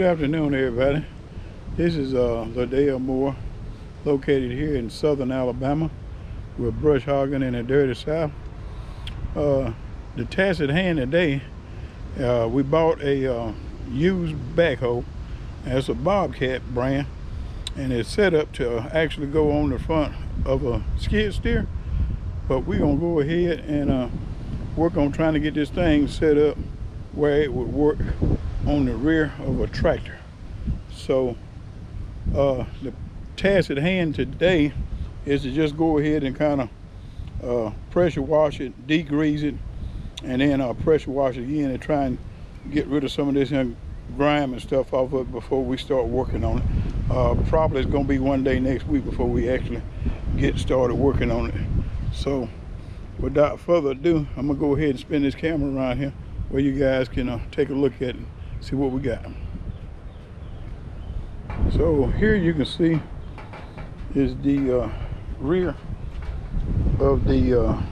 afternoon, everybody. This is Lydell Moore, located here in southern Alabama. We're brush hogging in the dirty south. The task at hand today, we bought a used backhoe. It's a Bobcat brand, and it's set up to actually go on the front of a skid steer. But we're gonna go ahead and work on trying to get this thing set up where it would work on the rear of a tractor. So the task at hand today is to just go ahead and kind of pressure wash it, degrease it, and then pressure wash it again and try and get rid of some of this grime and stuff off of it before we start working on it. Probably it's gonna be one day next week before we actually get started working on it. So without further ado, I'm gonna go ahead and spin this camera around here where you guys can take a look at it and see what we got. So here you can see is the rear of the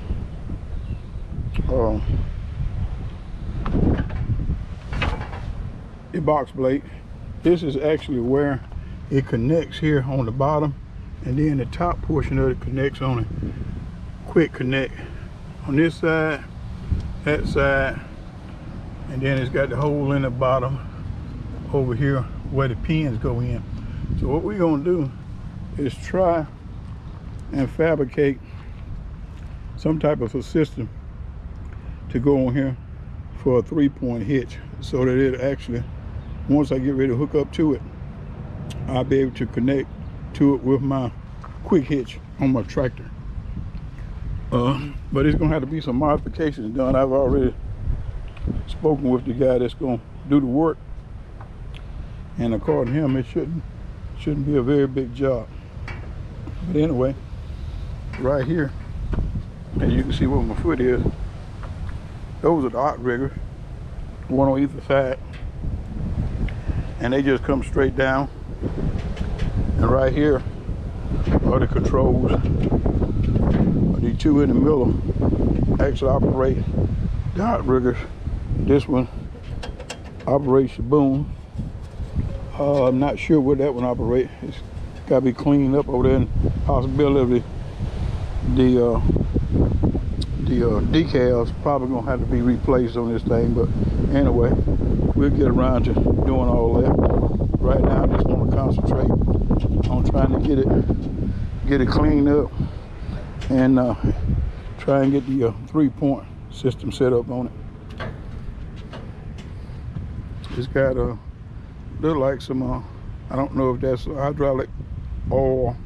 box plate. This is actually where it connects here on the bottom, and then the top portion of it connects on a quick connect on this side, that side, and then it's got the hole in the bottom over here where the pins go in. So what we're gonna do is try and fabricate some type of a system to go on here for a 3-point hitch, so that it actually, once I get ready to hook up to it, I'll be able to connect to it with my quick hitch on my tractor. But it's gonna have to be some modifications done. I've already spoken with the guy that's gonna do the work, and according to him, it shouldn't be a very big job. But anyway, right here, and you can see where my foot is. Those are the outriggers, one on either side, and they just come straight down. And right here are the controls. The two in the middle actually operate the outriggers. This one operates the boom. I'm not sure what that one operates. It's got to be cleaned up over there, and possibility of the decals probably gonna have to be replaced on this thing. But anyway, we'll get around to doing all that. Right now, I just want to concentrate on trying to get it cleaned up and try and get the 3-point system set up on it. It's got look like some I don't know if that's hydraulic oil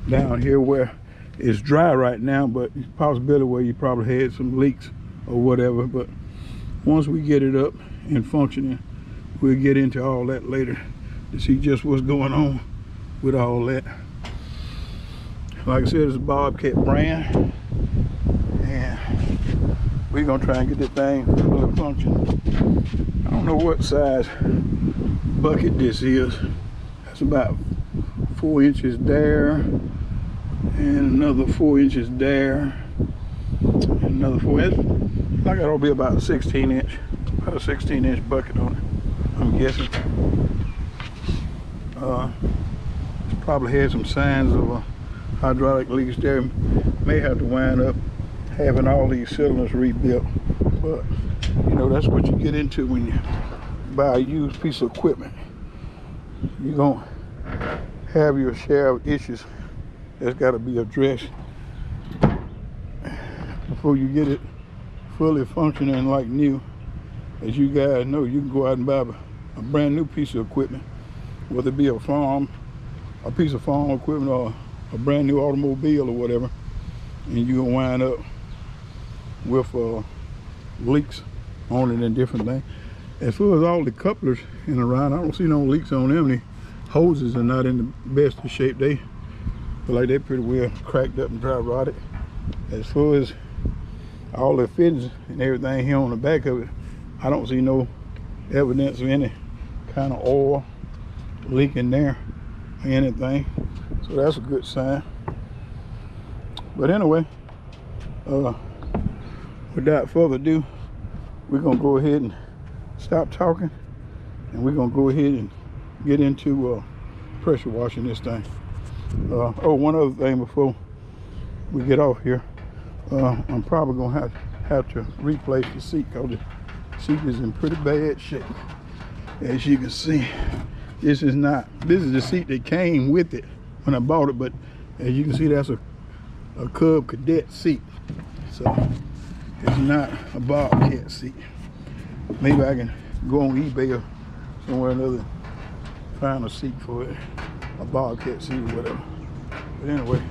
down here where it's dry right now, but it's a possibility where you probably had some leaks or whatever. But once we get it up and functioning, we'll get into all that later to see just what's going on with all that. Like I said, it's a Bobcat brand, and we're gonna try and get this thing fully functioning. I don't know what size bucket this is. That's about 4 inches there, and another 4 inches there, and another 4 inches. I got to be about a 16-inch, about a 16-inch bucket on it, I'm guessing. Probably had some signs of hydraulic leaks there. May have to wind up having all these cylinders rebuilt. But you know, that's what you get into when you buy a used piece of equipment. You're gonna have your share of issues that's got to be addressed before you get it fully functioning like new. As you guys know, you can go out and buy a brand new piece of equipment, whether it be a piece of farm equipment or a brand new automobile or whatever, and you're gonna wind up with leaks on it and different things. As far as all the couplers in around, I don't see no leaks on them. The hoses are not in the best of shape. They feel like they're pretty well cracked up and dry rotted. As far as all the fittings and everything here on the back of it, I don't see no evidence of any kind of oil leaking there or anything. So that's a good sign. But anyway, without further ado, we're gonna go ahead and stop talking and we're gonna go ahead and get into pressure washing this thing. Oh, one other thing before we get off here, I'm probably gonna have to replace the seat because the seat is in pretty bad shape. As you can see, this is the seat that came with it when I bought it, but as you can see, that's a Cub Cadet seat, so it's not a Bobcat seat. Maybe I can go on eBay or somewhere or another, find a seat for it, a Bobcat seat or whatever. But anyway,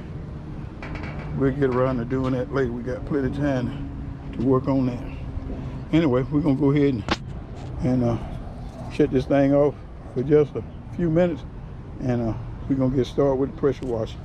we'll get around to doing that later. We got plenty of time to work on that. Anyway, we're gonna go ahead and shut this thing off for just a few minutes, and we're gonna get started with the pressure washing.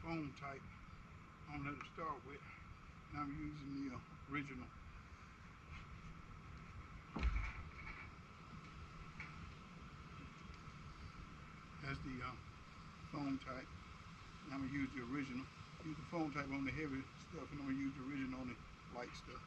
Foam type on there to start with, and I'm using the original. That's the foam type. And I'm gonna use the original. Use the foam type on the heavy stuff, and I'm gonna use the original on the light stuff.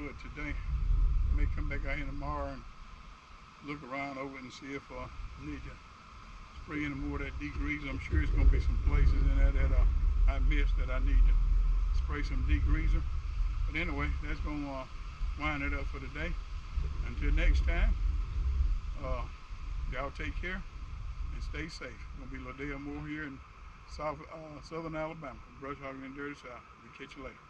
do it today. May come back out here tomorrow and look around over it and see if I need to spray any more of that degreaser. I'm sure it's going to be some places in there that I missed that I need to spray some degreaser. But anyway, that's going to wind it up for today. Until next time, y'all take care and stay safe. It's going to be Lydell Moore here in Southern Alabama, brush hogging in Dirty South. We'll catch you later.